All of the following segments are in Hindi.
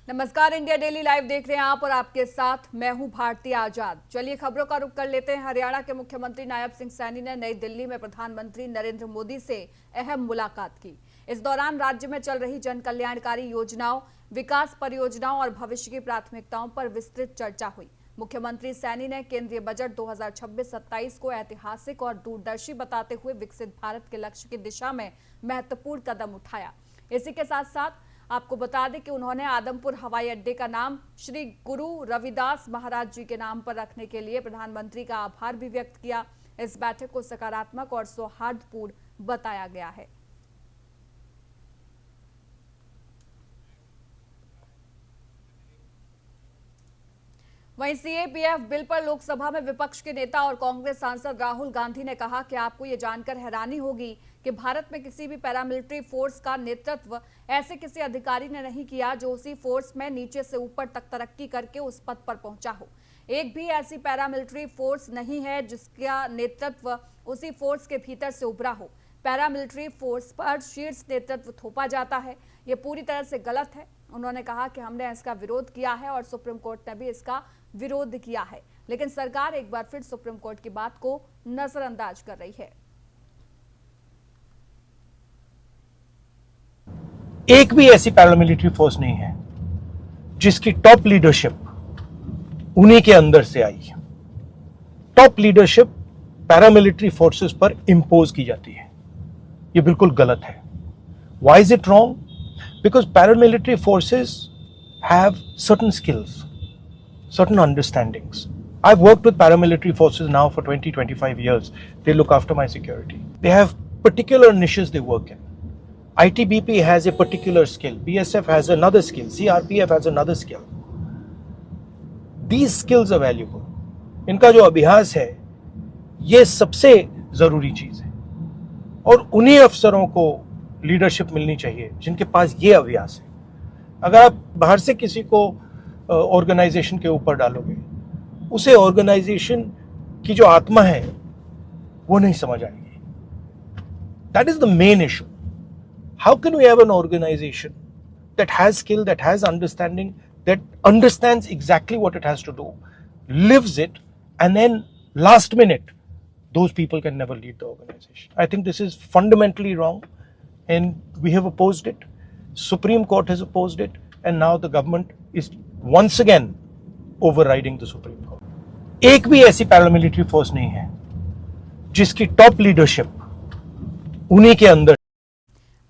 नमस्कार, इंडिया डेली लाइव देख रहे हैं आप और आपके साथ मैं हूं भारती आजाद। चलिए खबरों का रुख कर लेते हैं। हरियाणा के मुख्यमंत्री नायब सिंह सैनी ने नई दिल्ली में प्रधानमंत्री नरेंद्र मोदी से अहम मुलाकात की। इस दौरान राज्य में चल रही जन कल्याणकारी योजनाओं, विकास परियोजनाओं और भविष्य की प्राथमिकताओं पर विस्तृत चर्चा हुई। मुख्यमंत्री सैनी ने केंद्रीय बजट 2026-27 को ऐतिहासिक और दूरदर्शी बताते हुए विकसित भारत के लक्ष्य की दिशा में महत्वपूर्ण कदम उठाया। इसी के साथ साथ आपको बता दें कि उन्होंने आदमपुर हवाई अड्डे का नाम श्री गुरु रविदास महाराज जी के नाम पर रखने के लिए प्रधानमंत्री का आभार भी व्यक्त किया। इस बैठक को सकारात्मक और सौहार्दपूर्ण बताया गया है। वहीं सीएपीएफ बिल पर लोकसभा में विपक्ष के नेता और कांग्रेस सांसद राहुल गांधी ने कहा कि आपको ये जानकर हैरानी होगी कि भारत में किसी भी पैरामिलिट्री फोर्स का नेतृत्व ऐसे किसी अधिकारी ने नहीं किया जो उसी फोर्स में नीचे से ऊपर तक तरक्की करके उस पद पर पहुंचा हो। एक भी ऐसी पैरामिलिट्री फोर्स नहीं है जिसका नेतृत्व उसी फोर्स के भीतर से उभरा हो। पैरामिलिट्री फोर्स पर शीर्ष नेतृत्व थोपा जाता है, ये पूरी तरह से गलत है। उन्होंने कहा कि हमने इसका विरोध किया है और सुप्रीम कोर्ट ने भी इसका विरोध किया है, लेकिन सरकार एक बार फिर सुप्रीम कोर्ट की बात को नजरअंदाज कर रही है। एक भी ऐसी पैरामिलिट्री फोर्स नहीं है जिसकी टॉप लीडरशिप उन्हीं के अंदर से आई है। टॉप लीडरशिप पैरामिलिट्री फोर्सेस पर इंपोज की जाती है, यह बिल्कुल गलत है। Why is it wrong? Because paramilitary forces have certain skills, certain understandings. I've worked with paramilitary forces now for 20-25 years. They look after my security. They have particular niches they work in. ITBP has a particular skill. BSF has another skill. CRPF has another skill. These skills are valuable. इनका जो अभ्यास है ये सबसे जरूरी चीज है और उन्हीं अफसरों को लीडरशिप मिलनी चाहिए जिनके पास ये अभ्यास है। अगर आप बाहर से किसी को ऑर्गेनाइजेशन के ऊपर डालोगे, उसे ऑर्गेनाइजेशन की जो आत्मा है वो नहीं समझ आएगी। That is the main issue. How can we have an organization that has skill, that has understanding, that understands exactly what it has to do, lives it, and then last minute those people can never lead the organization. I think this is fundamentally wrong and we have opposed it. Supreme Court has opposed it and now the government is once again overriding the Supreme Court. एक भी ऐसी पैरामिलिट्री फोर्स नहीं है जिसकी टॉप लीडरशिप उन्हीं के अंदर।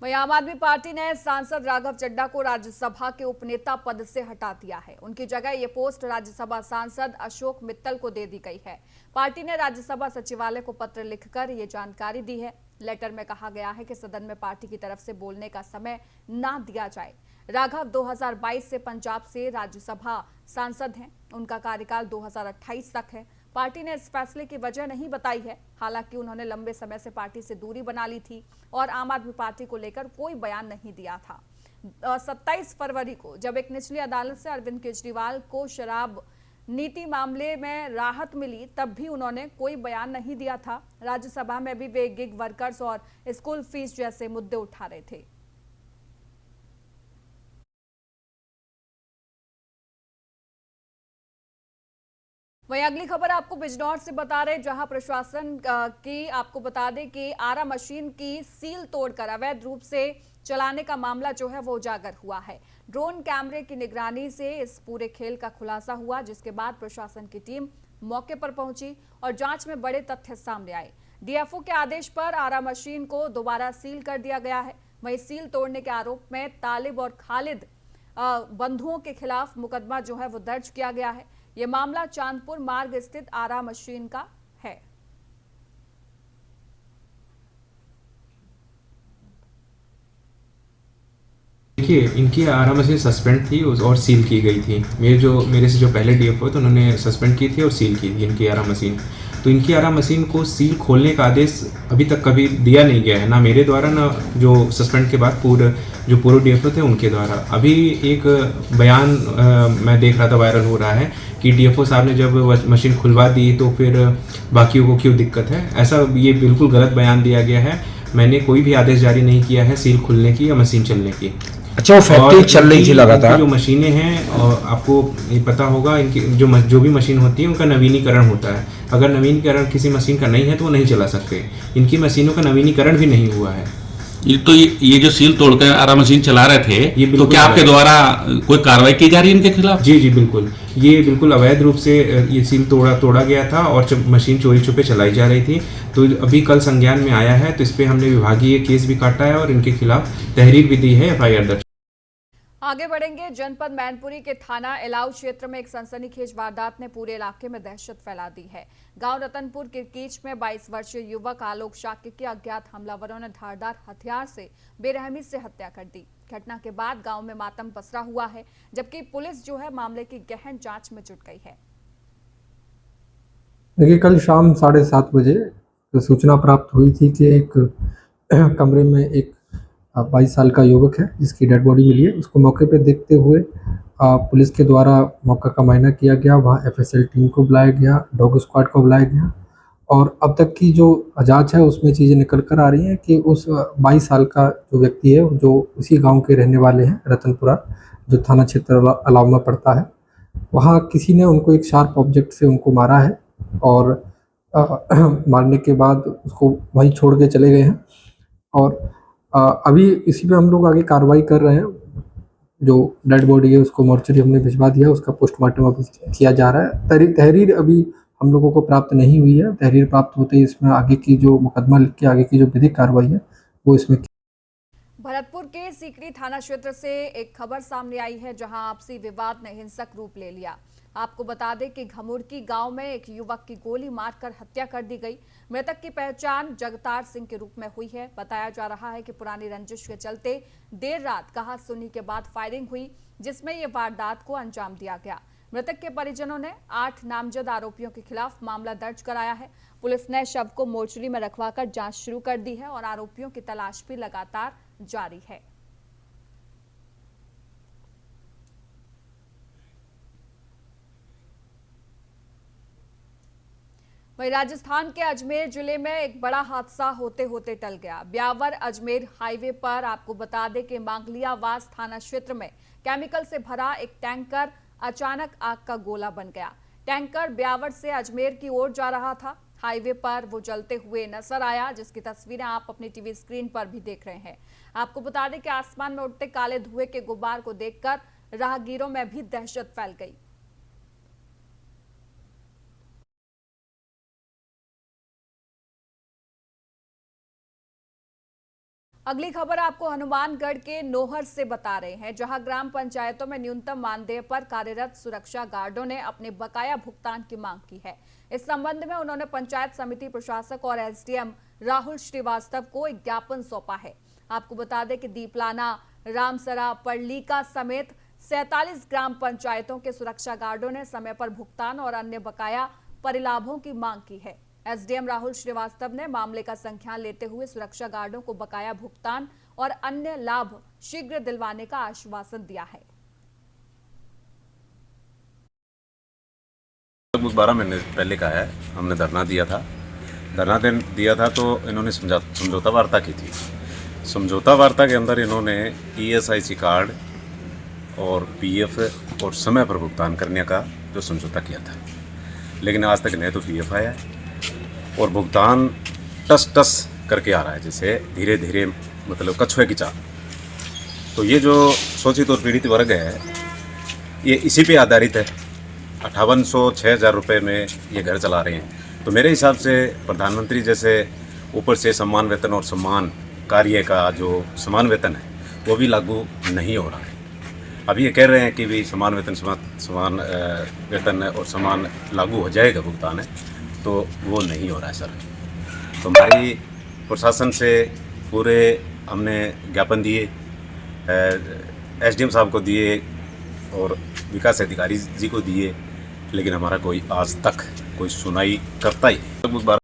वहीं आम आदमी पार्टी ने सांसद राघव चड्ढा को राज्यसभा के उपनेता पद से हटा दिया है। उनकी जगह ये पोस्ट राज्यसभा सांसद अशोक मित्तल को दे दी गई है। पार्टी ने राज्यसभा सचिवालय को पत्र लिखकर ये जानकारी दी है। लेटर में कहा गया है कि सदन में पार्टी की तरफ से बोलने का समय ना दिया जाए। राघव 2022 से पंजाब से राज्यसभा सांसद हैं। उनका कार्यकाल 2028 तक है। पार्टी ने इस फैसले की वजह नहीं बताई है। हालांकि उन्होंने लंबे समय से पार्टी से दूरी बना ली थी और आम आदमी पार्टी को लेकर कोई बयान नहीं दिया था। 27 फरवरी को जब एक निचली अदालत से अरविंद केजरीवाल को शराब नीति मामले में राहत मिली, तब भी उन्होंने कोई बयान नहीं दिया था। राज्यसभा में भी वे गिग वर्कर्स और स्कूल फीस जैसे मुद्दे उठा रहे थे। वहीं अगली खबर आपको बिजनौर से बता रहे, जहां प्रशासन की आपको बता दें कि आरा मशीन की सील तोड़कर अवैध रूप से चलाने का मामला जो है वो उजागर हुआ है। ड्रोन कैमरे की निगरानी से इस पूरे खेल का खुलासा हुआ, जिसके बाद प्रशासन की टीम मौके पर पहुंची और जांच में बड़े तथ्य सामने आए। डीएफओ के आदेश पर आरा मशीन को दोबारा सील कर दिया गया है। वहीं सील तोड़ने के आरोप में तालिब और खालिद बंधुओं के खिलाफ मुकदमा जो है वो दर्ज किया गया है। ये मामला चांदपुर मार्ग स्थित आरा मशीन का है। देखिए, इनकी आरा मशीन सस्पेंड थी और सील की गई थी। मेरे से जो पहले डीएफओ थे उन्होंने सस्पेंड की थी और सील की थी इनकी आरा मशीन। तो इनकी आरा मशीन को सील खोलने का आदेश अभी तक कभी दिया नहीं गया है, ना मेरे द्वारा ना जो सस्पेंड के बाद पूर्व डीएफओ थे उनके द्वारा। अभी एक बयान मैं देख रहा था वायरल हो रहा है कि डीएफओ साहब ने जब मशीन खुलवा दी तो फिर बाकियों को क्यों दिक्कत है। ऐसा ये बिल्कुल गलत बयान दिया गया है। मैंने कोई भी आदेश जारी नहीं किया है सील खुलने की या मशीन चलने की। अच्छा, वो फैक्ट्री चल रही थी लगातार। इनकी जो मशीनें हैं, और आपको ये पता होगा, इनकी जो भी मशीन होती है उनका नवीनीकरण होता है। अगर नवीनीकरण किसी मशीन का नहीं है तो वो नहीं चला सकते। इनकी मशीनों का नवीनीकरण भी नहीं हुआ है। ये जो सील तोड़कर आरा मशीन चला रहे थे, ये तो बिल्कुल क्या आपके अवैध। द्वारा कोई कार्रवाई की जा रही है इनके खिलाफ? जी जी बिल्कुल, ये बिल्कुल अवैध रूप से ये सील तोड़ा गया था और मशीन चोरी छुपे चलाई जा रही थी। तो अभी कल संज्ञान में आया है, तो इस पर हमने विभागीय केस भी काटा है और इनके खिलाफ तहरीर भी दी है, FIR दर्ज। आगे बढ़ेंगे। जनपद मैनपुरी के थाना इलाऊ क्षेत्र में एक सनसनीखेज वारदात ने पूरे इलाके में दहशत फैला दी है। गांव रतनपुर किरकीच में 22 वर्षीय युवक आलोक शाक्य की अज्ञात हमलावरों ने धारदार हथियार से बेरहमी से हत्या कर दी। घटना के बाद गांव में मातम पसरा हुआ है, जबकि पुलिस जो है मामले की गहन जांच में जुट गई है। देखिए, कल शाम 7:30 बजे तो सूचना प्राप्त हुई थी कि एक कमरे में एक 22 साल का युवक है जिसकी डेड बॉडी मिली है। उसको मौके पे देखते हुए पुलिस के द्वारा मौका का मुआयना किया गया। वहाँ FSL टीम को बुलाया गया, डॉग स्क्वाड को बुलाया गया और अब तक की जो जांच है उसमें चीज़ें निकल कर आ रही हैं कि उस 22 साल का जो व्यक्ति है, जो उसी गांव के रहने वाले हैं, रतनपुरा, जो थाना क्षेत्र इलाऊ में पड़ता है। वहाँ किसी ने उनको एक शार्प ऑब्जेक्ट से उनको मारा है और मारने के बाद उसको वहीं छोड़ के चले गए हैं और अभी इसी पे हम लोग आगे कार्रवाई कर रहे हैं। जो डेड बॉडी है उसको मोर्चरी हमने भिजवा दिया, उसका पोस्टमार्टम अभी किया जा रहा है। तहरीर अभी हम लोगों को प्राप्त नहीं हुई है। तहरीर प्राप्त होते ही इसमें आगे की जो मुकदमा लिख के आगे की जो विधिक कार्रवाई है वो इसमें। भरतपुर के सीकरी थाना क्षेत्र से एक खबर सामने आई है, जहां आपसी विवाद ने हिंसक रूप ले लिया। आपको बता दें कि घमुड़की गांव में एक युवक की गोली मारकर हत्या कर दी गई। मृतक की पहचान जगतार सिंह के रूप में हुई है। बताया जा रहा है कि पुरानी रंजिश के चलते देर रात कहा-सुनी के बाद फायरिंग हुई, जिसमें ये वारदात को अंजाम दिया गया। मृतक के परिजनों ने 8 नामजद आरोपियों के खिलाफ मामला दर्ज कराया है। पुलिस ने शव को मोर्चरी में रखवाकर जांच शुरू कर दी है और आरोपियों की तलाश भी लगातार जारी है। वहीं राजस्थान के अजमेर जिले में एक बड़ा हादसा होते होते टल गया। ब्यावर अजमेर हाईवे पर आपको बता दें कि मांगलियावास थाना क्षेत्र में केमिकल से भरा एक टैंकर अचानक आग का गोला बन गया। टैंकर ब्यावर से अजमेर की ओर जा रहा था। हाईवे पर वो जलते हुए नजर आया, जिसकी तस्वीरें आप अपनी टीवी स्क्रीन पर भी देख रहे हैं। आपको बता दें कि आसमान में उड़ते काले धुएं के गुब्बार को देखकर राहगीरों में भी दहशत फैल गई। अगली खबर आपको हनुमानगढ़ के नोहर से बता रहे हैं, जहां ग्राम पंचायतों में न्यूनतम मानदेय पर कार्यरत सुरक्षा गार्डों ने अपने बकाया भुगतान की मांग की है। इस संबंध में उन्होंने पंचायत समिति प्रशासक और SDM राहुल श्रीवास्तव को एक ज्ञापन सौंपा है। आपको बता दें कि दीपलाना, रामसरा, पड़लीका समेत 47 ग्राम पंचायतों के सुरक्षा गार्डों ने समय पर भुगतान और अन्य बकाया परिलाभों की मांग की है। SDM राहुल श्रीवास्तव ने मामले का संज्ञान लेते हुए सुरक्षा गार्डों को बकाया भुगतान और अन्य लाभ शीघ्र दिलवाने का आश्वासन दिया है। लगभग 12 महीने पहले का है, हमने धरना दिया था तो इन्होंने समझौता वार्ता की थी। समझौता वार्ता के अंदर इन्होंने ESIC कार्ड और PF और समय पर भुगतान करने का जो समझौता किया था, लेकिन आज तक नहीं तो PF आया है और भुगतान टस करके आ रहा है, जैसे धीरे धीरे मतलब कछुए की चाल। तो ये जो शोषित और पीड़ित वर्ग है, ये इसी पे आधारित है। 5800-6000 रुपये में ये घर चला रहे हैं। तो मेरे हिसाब से प्रधानमंत्री जैसे ऊपर से सम्मान वेतन और सम्मान कार्य का जो समान वेतन है वो भी लागू नहीं हो रहा है। अभी ये कह रहे हैं कि भी समान वेतन वेतन और समान लागू हो जाएगा भुगतान है, तो वो नहीं हो रहा है सर। तो हमारी प्रशासन से पूरे हमने ज्ञापन दिए, SDM साहब को दिए और विकास अधिकारी जी को दिए, लेकिन हमारा कोई आज तक कोई सुनाई करता ही नहीं।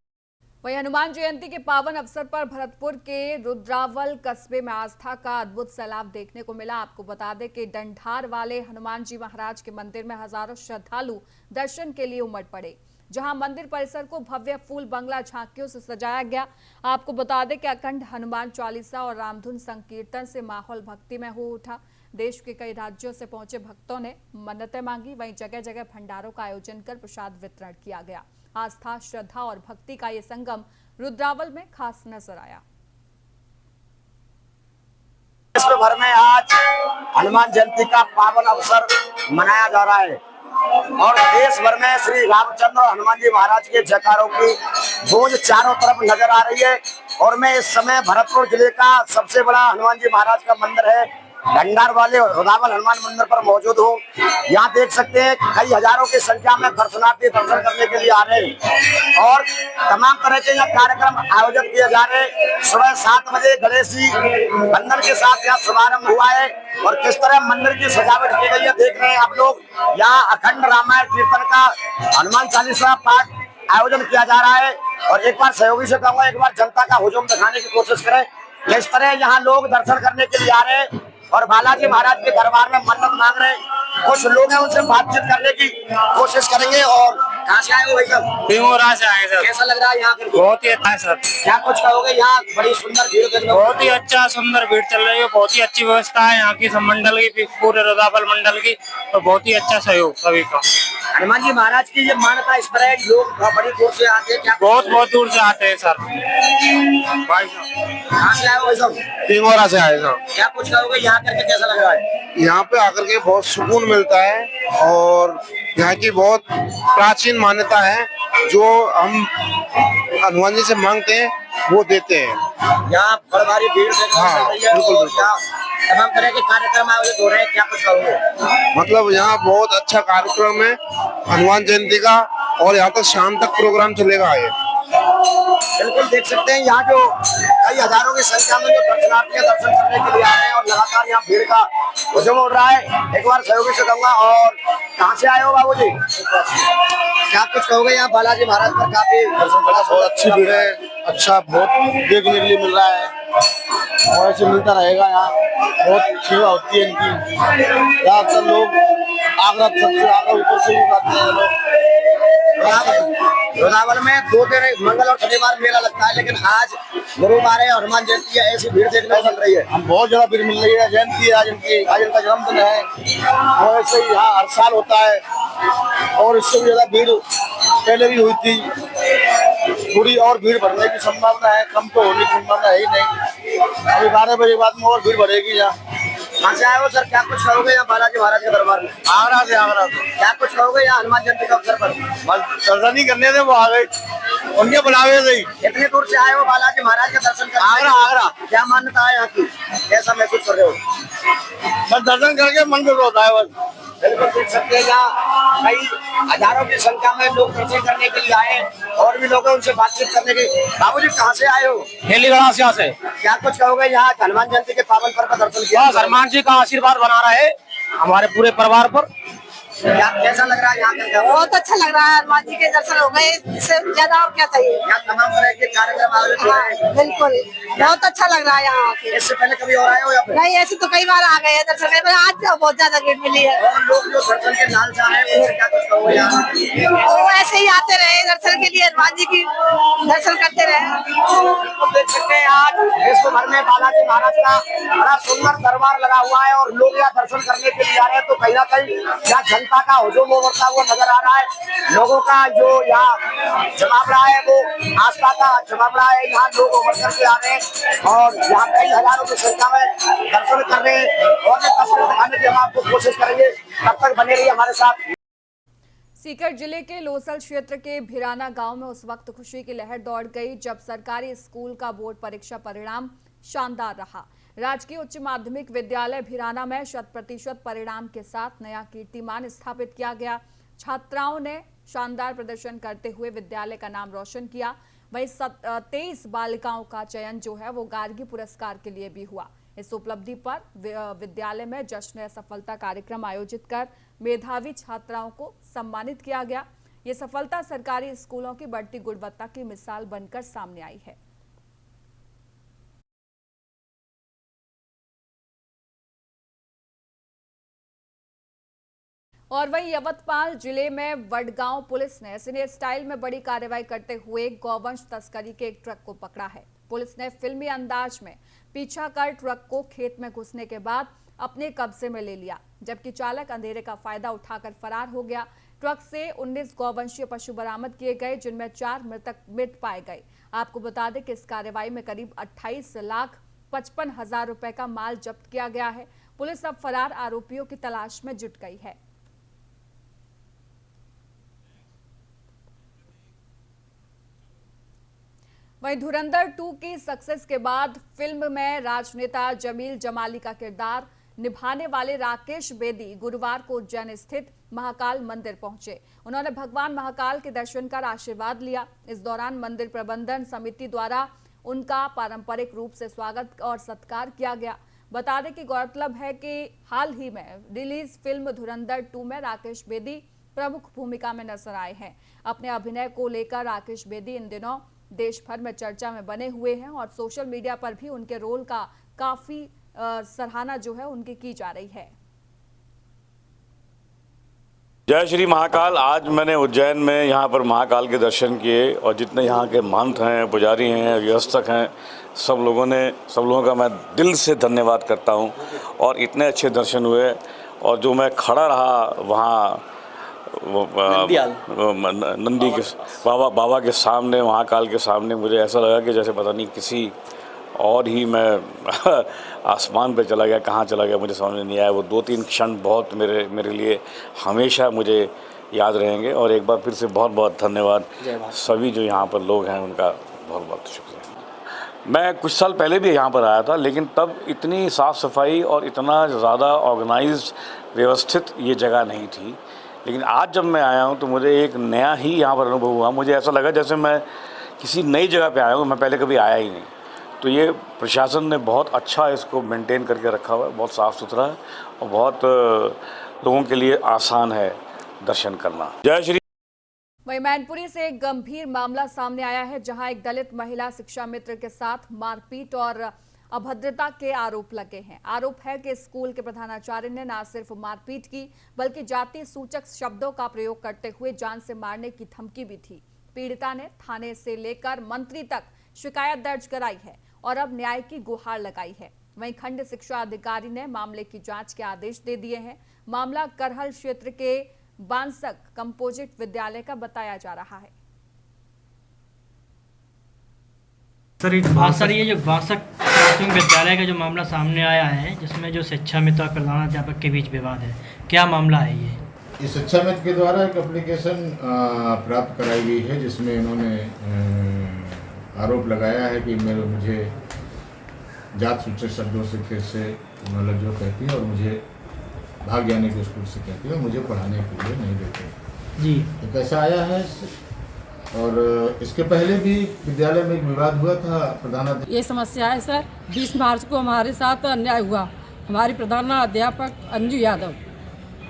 वहीं हनुमान जयंती के पावन अवसर पर भरतपुर के रुद्रावल कस्बे में आस्था का अद्भुत सैलाब देखने को मिला। आपको बता दें कि डंढार वाले हनुमान जी महाराज के मंदिर में हजारों श्रद्धालु दर्शन के लिए उमड़ पड़े। जहां मंदिर परिसर को भव्य फूल बंगला झांकियों से सजाया गया। आपको बता दें कि अखंड हनुमान चालीसा और रामधुन संकीर्तन से माहौल भक्तिमय हो उठा। देश के कई राज्यों से पहुंचे भक्तों ने मन्नतें मांगी, वहीं जगह जगह भंडारों का आयोजन कर प्रसाद वितरण किया गया। आस्था, श्रद्धा और भक्ति का ये संगम रुद्रावल में खास नजर आया। विश्व भर में आज हनुमान जयंती का पावन अवसर मनाया जा रहा है और देश भर में श्री रामचंद्र और हनुमान जी महाराज के जयकारों की गूंज चारों तरफ नजर आ रही है। और मैं इस समय भरतपुर जिले का सबसे बड़ा हनुमान जी महाराज का मंदिर है भंडार वाले रुद्रावल हनुमान मंदिर पर मौजूद हूँ। यहाँ देख सकते हैं कई हजारों की संख्या में दर्शनार्थी दर्शन करने के लिए आ रहे हैं और तमाम तरह के यहाँ कार्यक्रम आयोजित किए जा रहे हैं। सुबह 7 बजे गणेश जी बंदन के साथ यहाँ शुभारंभ हुआ है और किस तरह मंदिर की सजावट की गई है देख रहे हैं आप लोग। यहाँ अखंड रामायण कीर्तन का हनुमान चालीसा पाठ आयोजन किया जा रहा है और एक बार सहयोगी से कहूँगा एक बार जनता का हुजूम दिखाने की कोशिश करें। किस तरह यहाँ लोग दर्शन करने के लिए आ रहे हैं और बालाजी महाराज के दरबार में मन्नत मांग रहे हैं। कुछ लोग हैं उनसे बातचीत करने की कोशिश करेंगे। और कहाँ से आए हो भाई साहब? भीमोरा से आए सर। कैसा लग रहा है यहाँ करके? बहुत ही अच्छा है सर। क्या कुछ कहोगे? यहाँ बड़ी सुंदर भीड़ देखने को बहुत ही अच्छा सुंदर भीड़ चल रही है, बहुत ही अच्छी व्यवस्था है यहाँ की सब मंडल की, पूरे रुद्रावल मंडल की, और बहुत ही अच्छा सहयोग सभी का। हनुमान जी महाराज की ये मान्यता इस पर है कि लोग बड़ी दूर से आते हैं। क्या बहुत दूर से आते हैं सर। भाई साहब कहाँ से आए हो भाई साहब? भीमोरा से आए सर। क्या कुछ कहोगे यहाँ करके कैसा लग रहा है? यहाँ पे आकर के बहुत सुकून मिलता है और यहाँ की बहुत प्राचीन मान्यता है, जो हम हनुमान जी से मांगते हैं वो देते हैं। यहाँ बड़ी भारी भीड़ देखने को मिल रही है बिल्कुल, और यहाँ तमाम तरह के कार्यक्रम आयोजित हो रहे हैं। क्या कुछ कहोगे? मतलब यहाँ बहुत अच्छा कार्यक्रम है हनुमान जयंती का और यहाँ तक शाम तक प्रोग्राम चलेगा। ये बिल्कुल देख सकते हैं यहाँ जो कई हजारों की संख्या में जो दर्शनार्थी दर्शन करने के लिए आए हैं और लगातार यहाँ भीड़ का हुजूम उड़ रहा है। एक बार सहयोगी से कहूँगा। और कहाँ से आए हो बाबू जी? क्या कुछ कहोगे? यहाँ बालाजी महाराज पर काफी दर्शन करना बहुत अच्छी भीड़ है, अच्छा बहुत देखने के लिए मिल रहा है और ऐसे मिलता रहेगा। यहाँ बहुत सेवा होती है इनकी। ज्यादातर लोग आगरा सबसे आगे ऊपर से भी आते हैं लोग। रुद्रावल में 2 दिन मंगल और शनिवार मेला लगता है, लेकिन आज गुरुवार है और हनुमान जयंती है, ऐसी भीड़ देखने को मिल रही है। हम बहुत ज्यादा भीड़ मिल रही है। जयंती है आज इनकी, आज इनका जन्मदिन है और ऐसे ही यहाँ हर साल होता है और इससे भी ज्यादा भीड़ पहले भी हुई थी। थोड़ी और भीड़ बढ़ने की संभावना है, कम तो होने की संभावना है ही नहीं। अभी 12 बजे बाद में और भीड़ बढ़ेगी। यहाँ कहाँ से आए हो सर? क्या कुछ कहोगे यहाँ बालाजी महाराज के दरबार में? आगरा से। आगरा से। क्या कुछ कहोगे यहाँ हनुमान जयंती के अवसर पर? बस दर्शन ही करने थे, वो आ गए उनके बुलावे से ही। इतनी दूर से आए हो बालाजी महाराज के दर्शन करने? आगरा। क्या मान्यता है यहाँ की? कैसा महसूस कर रहे हो? बस दर्शन करके मन खुश होता है बस। बिल्कुल देख सकते हैं यहाँ कई हजारों की संख्या में लोग दर्शन करने के लिए आए और भी लोग हैं उनसे बातचीत करने के। बाबू जी कहाँ से आए हो? हेलीगढ़ से। क्या कुछ कहोगे यहाँ हनुमान जयंती के पावन पर्व का दर्शन किया? हनुमान जी का आशीर्वाद बना रहे हमारे पूरे परिवार पर। क्या कैसा लग रहा है यहाँ करके? बहुत अच्छा लग रहा है, हनुमान जी के दर्शन हो गए, इससे ज्यादा और क्या चाहिए। यहाँ तमाम तरह के कार्यक्रम आयोजित हो रहे हैं। बिल्कुल बहुत अच्छा लग रहा है यहाँ आके। इससे पहले कभी और आए हो यहाँ पे? नहीं, ऐसे तो कई बार आ गए हैं दर्शन करने, आज तो बहुत ज्यादा भीड़ मिली है। और लोग जो दर्शन के लालचा है उनसे क्या कुछ कहोगे यहाँ? वो ऐसे ही आते रहे दर्शन के लिए, हनुमान जी की दर्शन करते रहे। देख सकते हैं आज विश्व भर में बालाजी महाराज का बड़ा सुंदर दरबार लगा हुआ है और लोग यहाँ दर्शन करने के लिए आ रहे हैं। तो कहीं ना कहीं यहाँ जनता का हुजूम उमड़ता हुआ नजर आ रहा है। लोगों का जो यहाँ जमावड़ा है वो आस्था का जमावड़ा है। यहाँ लोग उमड़ करके आ रहे हैं और यहाँ कई हजारों की संख्या में दर्शन कर रहे हैं और तस्वीर दिखाने की हम आपको कोशिश करेंगे। तब तक बने रहिए हमारे साथ। सीकर जिले के लोसल क्षेत्र के भिराना गांव में उस वक्त खुशी की लहर दौड़ गई जब सरकारी स्कूल का बोर्ड परीक्षा परिणाम शानदार रहा। राजकीय उच्च माध्यमिक विद्यालय भिराना में 100% परिणाम के साथ नया कीर्तिमान स्थापित किया गया। छात्राओं ने शानदार प्रदर्शन करते हुए विद्यालय का नाम रोशन किया। वहीं 23 बालिकाओं का चयन जो है वो गार्गी पुरस्कार के लिए भी हुआ। इस उपलब्धि पर विद्यालय में जश्न सफलता कार्यक्रम आयोजित कर मेधावी छात्राओं को सम्मानित किया गया। ये सफलता सरकारी स्कूलों की बढ़ती गुणवत्ता की मिसाल बनकर सामने आई है। और वहीं यवतमाल जिले में वडगांव पुलिस ने सिने स्टाइल में बड़ी कार्रवाई करते हुए गौवंश तस्करी के एक ट्रक को पकड़ा है। पुलिस ने फिल्मी अंदाज में पीछा कर ट्रक को खेत में घुसने के बाद अपने कब्जे में ले लिया, जबकि चालक अंधेरे का फायदा उठाकर फरार हो गया। ट्रक से 19 गौवंशीय पशु बरामद किए गए, जिनमें 4 मृत पाए गए। आपको बता दें कि इस कार्रवाई में करीब 28,55,000 रुपए का माल जब्त किया गया है। पुलिस अब फरार आरोपियों की तलाश में जुट गई है। वहीं धुरंधर 2 की सक्सेस के बाद फिल्म में राजनेता जमील जमाली का किरदार निभाने वाले राकेश बेदी गुरुवार को उज्जैन स्थित महाकाल मंदिर पहुंचे। उन्होंने भगवान महाकाल के दर्शन कर आशीर्वाद लिया। इस दौरान मंदिर प्रबंधन समिति द्वारा उनका पारंपरिक रूप से स्वागत और सत्कार किया गया। बता दें कि गौरतलब है कि हाल ही में रिलीज फिल्म धुरंधर 2 में राकेश बेदी प्रमुख भूमिका में नजर आए हैं। अपने अभिनय को लेकर राकेश बेदी इन दिनों देश भर में चर्चा में बने हुए हैं और सोशल मीडिया पर भी उनके रोल का काफी सराहना जो है उनकी की जा रही है। जय श्री महाकाल। आज मैंने उज्जैन में यहाँ पर महाकाल के दर्शन किए और जितने यहाँ के महंत हैं, पुजारी हैं, व्यवस्थक हैं, सब लोगों का मैं दिल से धन्यवाद करता हूँ। और इतने अच्छे दर्शन हुए और जो मैं खड़ा रहा वहाँ नंदी के बाबा के सामने, महाकाल के सामने, मुझे ऐसा लगा कि जैसे पता नहीं किसी और ही मैं आसमान पे चला गया, कहाँ चला गया मुझे समझ में नहीं आया। वो 2-3 क्षण बहुत मेरे लिए हमेशा मुझे याद रहेंगे। और एक बार फिर से बहुत बहुत धन्यवाद सभी जो यहाँ पर लोग हैं, उनका बहुत बहुत शुक्रिया। मैं कुछ साल पहले भी यहाँ पर आया था, लेकिन तब इतनी साफ़ सफाई और इतना ज़्यादा ऑर्गेनाइज्ड व्यवस्थित ये जगह नहीं थी। लेकिन आज जब मैं आया हूँ तो मुझे एक नया ही यहाँ पर अनुभव हुआ। मुझे ऐसा लगा जैसे मैं किसी नई जगह पे आया हूँ, मैं पहले कभी आया ही नहीं। तो ये प्रशासन ने बहुत अच्छा इसको मेंटेन करके रखा हुआ है, बहुत साफ़ सुथरा है और बहुत लोगों के लिए आसान है दर्शन करना। जय श्री। वहीं मैनपुरी से एक गंभीर मामला सामने आया है, जहां एक दलित महिला शिक्षा मित्र के साथ मारपीट और अभद्रता के आरोप लगे हैं। आरोप है कि स्कूल के प्रधानाचार्य ने न सिर्फ मारपीट की, बल्कि जाति सूचक शब्दों का प्रयोग करते हुए जान से मारने की धमकी भी थी। पीड़िता ने थाने से लेकर मंत्री तक शिकायत दर्ज कराई है और अब न्याय की गुहार लगाई है। वहीं खंड शिक्षा अधिकारी ने मामले की जांच के आदेश दे दिए हैं। मामला करहल क्षेत्र के बांसक कंपोजिट विद्यालय का बताया जा रहा है। सर ये जो बांसक प्राथमिक विद्यालय का जो मामला सामने आया है, जिसमें जो शिक्षा मित्र और प्रधानाध्यापक के बीच विवाद है, क्या मामला है ये? इस शिक्षा मित्र के द्वारा एक एप्लीकेशन प्राप्त कराई गई है, जिसमें इन्होंने आरोप लगाया है कि मुझे जात सूचक शब्दों से कैसे मतलब जो कहती है और मुझे भाग जाने के स्कूल से कहती है और मुझे पढ़ाने के लिए नहीं देते जी। तो कैसा आया है। और इसके पहले भी विद्यालय में एक विवाद हुआ था प्रधानाध्यापक। ये समस्या है सर, 20 मार्च को हमारे साथ अन्याय हुआ। हमारी प्रधानाध्यापक अंजू यादव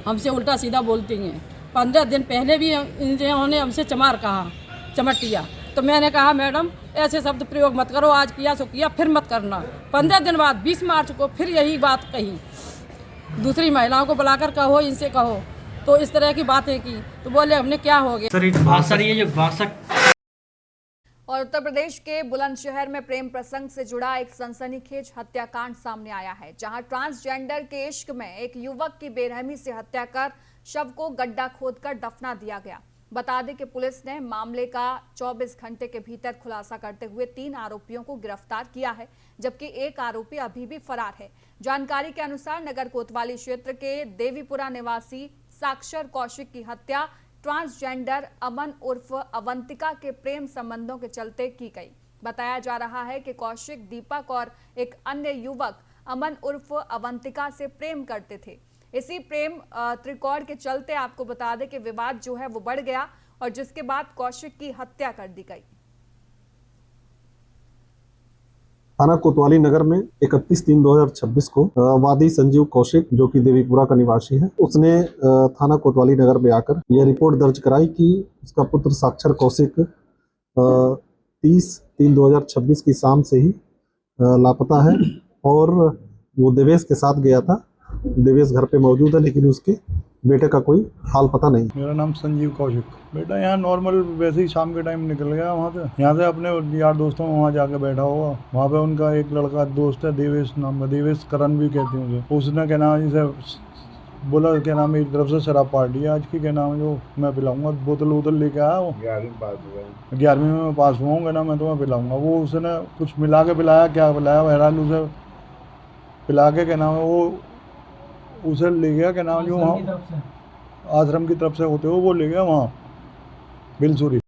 हमसे उल्टा सीधा बोलती हैं। 15 दिन पहले भी इन्होंने हमसे चमार कहा, चमटिया। तो मैंने कहा मैडम ऐसे शब्द प्रयोग मत करो, आज किया सो किया, फिर मत करना। 15 दिन बाद 20 मार्च को फिर यही बात कही, दूसरी महिलाओं को बुलाकर कहो, इनसे कहो। तो इस तरह की बातें की तो बोले हमने क्या हो गया। सर ये जो बांसक। और उत्तर प्रदेश के बुलंदशहर में प्रेम प्रसंग से जुड़ा एक सनसनीखेज हत्याकांड सामने आया है, जहां ट्रांसजेंडर के इश्क में एक युवक की बेरहमी से हत्या कर शव को गड्ढा खोदकर दफना दिया गया। बता दें कि पुलिस ने मामले का 24 घंटे के भीतर खुलासा करते हुए 3 आरोपियों को गिरफ्तार किया है, जबकि एक आरोपी अभी भी फरार है। जानकारी के अनुसार नगर कोतवाली क्षेत्र के देवीपुरा निवासी साक्षर कौशिक की हत्या ट्रांसजेंडर अमन उर्फ अवंतिका के प्रेम संबंधों के चलते की गई। बताया जा रहा है कि कौशिक दीपक और एक अन्य युवक अमन उर्फ अवंतिका से प्रेम करते थे। इसी प्रेम त्रिकोण के चलते आपको बता दें कि विवाद जो है वो बढ़ गया और जिसके बाद कौशिक की हत्या कर दी गई। थाना कोतवाली नगर में 31/3/2026 को वादी संजीव कौशिक, जो कि देवीपुरा का निवासी है, उसने थाना कोतवाली नगर में आकर यह रिपोर्ट दर्ज कराई कि उसका पुत्र साक्षर कौशिक 30/3/2026 की शाम से ही लापता है और वो देवेश के साथ गया था। देवेश घर पे मौजूद है, लेकिन उसके बेटे का कोई हाल पता नहीं। मेरा नाम संजीव कौशिक। बेटा यहाँ नॉर्मल वैसे ही शाम के टाइम निकल गया वहाँ से, यहाँ से अपने यार दोस्तों में वहाँ जाके बैठा हुआ। वहाँ पे उनका एक लड़का दोस्त है, देवेश नाम का, देवेश करण भी कहते हैं उसे। उसने क्या नाम जिसे बोला क्या नाम मेरी तरफ से शराब पार्टी है आज की, क्या नाम जो मैं पिलाऊंगा, बोतल वोतल लेके आया वो। 11वीं में मैं पास हुआ हूँ, क्या नाम मैं तुम्हें पिलाऊंगा। वो उसने कुछ मिला के पिलाया, क्या पिलाया बहरहाल उसे पिला के क्या नाम है वो उसे ले गया, क्या नाम जो वहाँ आश्रम की तरफ से होते हुए वो ले गया वहाँ बिलसूरी।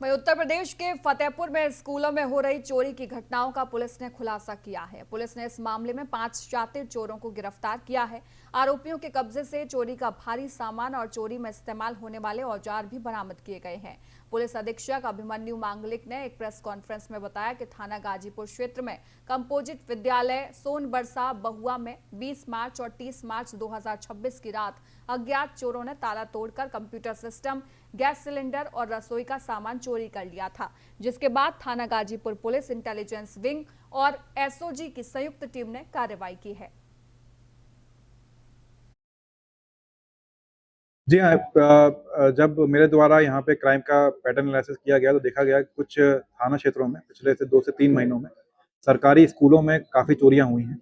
वहीं उत्तर प्रदेश के फतेहपुर में स्कूलों में हो रही चोरी की घटनाओं का पुलिस ने खुलासा किया है। पुलिस ने इस मामले में 5 शातिर चोरों को गिरफ्तार किया है। आरोपियों के कब्जे से चोरी का भारी सामान और चोरी में इस्तेमाल होने वाले औजार भी बरामद किए गए हैं। पुलिस अधीक्षक अभिमन्यु मांगलिक ने एक प्रेस कॉन्फ्रेंस में बताया कि थाना गाजीपुर क्षेत्र में कंपोजिट विद्यालय सोनबरसा बहुआ में 20 मार्च और 30 मार्च 2026 की रात अज्ञात चोरों ने ताला तोड़कर कंप्यूटर सिस्टम, गैस सिलेंडर और रसोई का सामान चोरी कर लिया था, जिसके बाद थाना गाजीपुर पुलिस इंटेलिजेंस विंग और एसओजी की संयुक्त टीम ने कार्रवाई की है। जी हाँ, जब मेरे द्वारा यहाँ पे क्राइम का पैटर्न एनालिसिस किया गया तो देखा गया कि कुछ थाना क्षेत्रों में पिछले से 2 से 3 महीनों में सरकारी स्कूलों में काफ़ी चोरियाँ हुई हैं।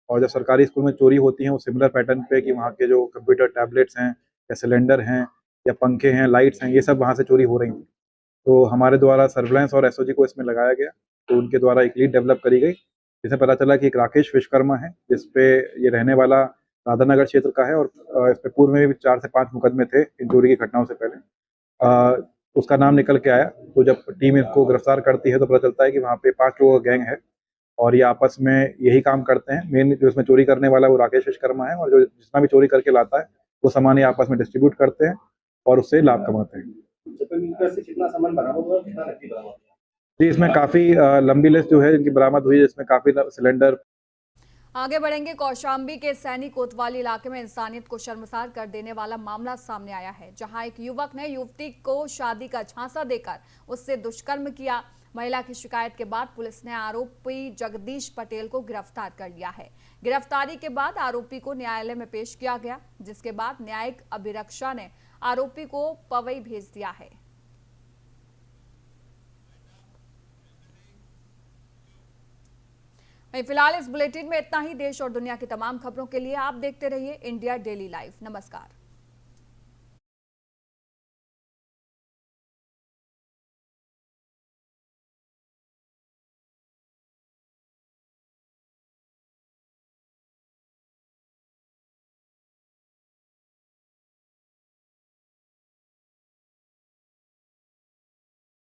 और जब सरकारी स्कूल में चोरी होती हैं वो सिमिलर पैटर्न पे कि वहाँ के जो कंप्यूटर टैबलेट्स हैं या सिलेंडर हैं या पंखे हैं, लाइट्स हैं, ये सब वहाँ से चोरी हो रही थी। तो हमारे द्वारा सर्विलांस और एसओजी को इसमें लगाया गया। तो उनके द्वारा एक लीड डेवलप करी गई, जिसमें पता चला कि एक राकेश विश्वकर्मा है, जिसपे ये रहने वाला राधानगर क्षेत्र का है और इस पे पूर्व में भी 4 से 5 मुकदमे थे इन चोरी की घटनाओं से पहले। उसका नाम निकल के आया। तो जब टीम इसको गिरफ्तार करती है तो पता चलता है कि वहाँ पे 5 लोगों का गैंग है और ये आपस में यही काम करते हैं। मेन जो इसमें चोरी करने वाला वो राकेश विश्वकर्मा है और जो जितना भी चोरी करके लाता है वो सामान ये आपस में डिस्ट्रीब्यूट करते हैं और उससे लाभ कमाते हैं। जी, इसमें काफ़ी लंबी लिस्ट जो है इनकी बरामद हुई है, जिसमें काफ़ी सिलेंडर। आगे बढ़ेंगे। कौशाम्बी के सैनी कोतवाली इलाके में इंसानियत को शर्मसार कर देने वाला मामला सामने आया है, जहां एक युवक ने युवती को शादी का झांसा देकर उससे दुष्कर्म किया। महिला की शिकायत के बाद पुलिस ने आरोपी जगदीश पटेल को गिरफ्तार कर लिया है। गिरफ्तारी के बाद आरोपी को न्यायालय में पेश किया गया, जिसके बाद न्यायिक अभिरक्षा ने आरोपी को पवई भेज दिया है। फिलहाल इस बुलेटिन में इतना ही। देश और दुनिया की तमाम खबरों के लिए आप देखते रहिए इंडिया डेली लाइव। नमस्कार।